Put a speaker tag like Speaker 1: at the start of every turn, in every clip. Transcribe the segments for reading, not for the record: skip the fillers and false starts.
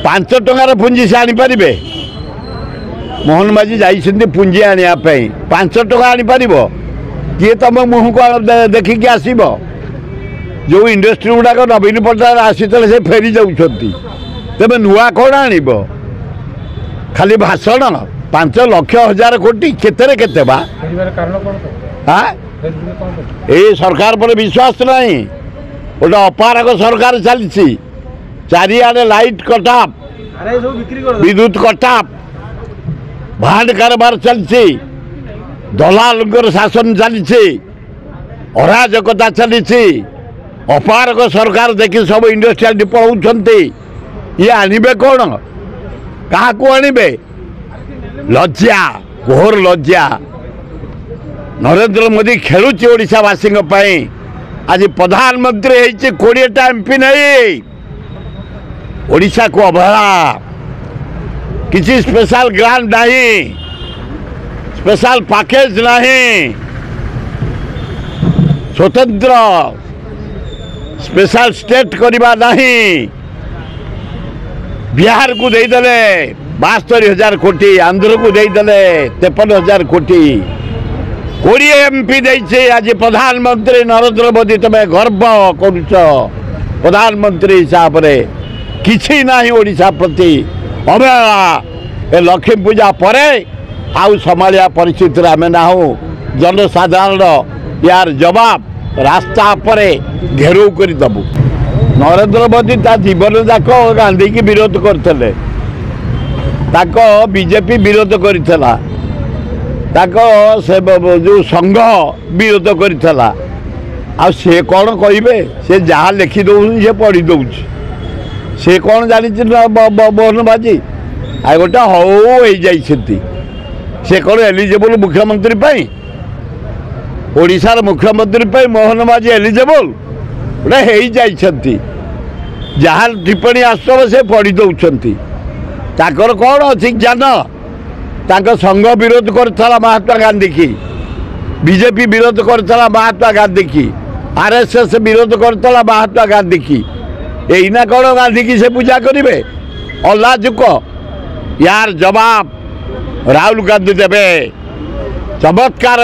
Speaker 1: 5 टंकार पुंजी से आनीपर मोहन माझी जाइए पुंजी आने 5 टका आनीपर किए तुम मुह को देखिकी आसब जो इंडस्ट्री गुड़ाक नवीन पट्टनायक आसीते से फेरी जाऊँ तेज नुआ कौन आनब खाली भाषण 5 लाख हजार कोटी केते केते बा ये सरकार पर विश्वास नहीं गोटे अपारक सरकार चली चारिआडे लाइट कटाप विद्युत कटाप भांड कारबार चलती दलाल शासन चली अराजकता चली अपारक सरकार देखी सब इंडस्ट्रियल पढ़ाऊँ ये आनबे कौन क्या आनबे लज्जा घोर लज्जा नरेंद्र मोदी खेलुची ओडिशावासी आज प्रधानमंत्री होती 20टा एमपी नहीं ओडिशा को अवहेला किसी स्पेशल ग्रांट नहीं स्पेशल पैकेज नहीं स्वतंत्र स्पेशल स्टेट करवा नहीं बिहार को देदेले 72,000 कोटी आंध्र को देदेले 53,000 कोटी 20 एमपी देছে आज प्रधानमंत्री नरेंद्र मोदी तुम्हें गर्व करुच प्रधानमंत्री हिसाब से किसी ना ओडिशा प्रति अवहेला ए लक्ष्मी पूजा पर आउ संभालिया परिस्थिति आम ना जनसाधारण यार जवाब रास्ता पर घेराव कर दबू नरेंद्र मोदी ता जीवन जाक गांधी की विरोध करते बीजेपी विरोध करता से जो संघ विरोध करता आ से कौन कहे से जहाँ लिखी दौन से पढ़ी दौर से कौन जानी मोहन माझी आ गोटे हो से कौन एलिजिबल मुख्यमंत्री ओडिशार मुख्यमंत्री मोहन माझी एलिजिबल गोटे हो जहाँ टिप्पणी आसव से पढ़ी दौरान ताकर कौन अच्छी ज्ञान तांका संघ विरोध करता महात्मा गांधी की बीजेपी विरोध करता महात्मा गांधी की आरएसएस विरोध करता महात्मा गांधी की यहीना कौन गांधी की से पूजा करेंगे अल्लाजुक यार जवाब राहुल गांधी देवे चमत्कार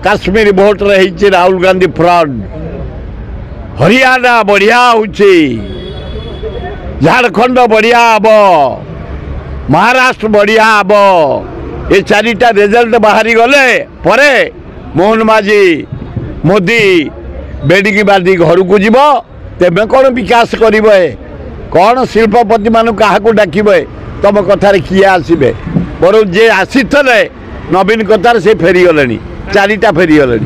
Speaker 1: काश्मीर भोट रही राहुल गांधी फ्रंट हरियाणा बढ़िया होची झारखंड बढ़िया हम महाराष्ट्र बढ़िया हम ये 4टा रिजल्ट बाहरी गले परे मोहन माझी मोदी बेडिकी बांधी घर को जीव तेज कौन विकास करेंगे कौन शिल्पपति मान क्या डाकबे तुम कथार किए आसबे बर जे आसी नवीन कथार से फेरीगले 4टा फेरीगले।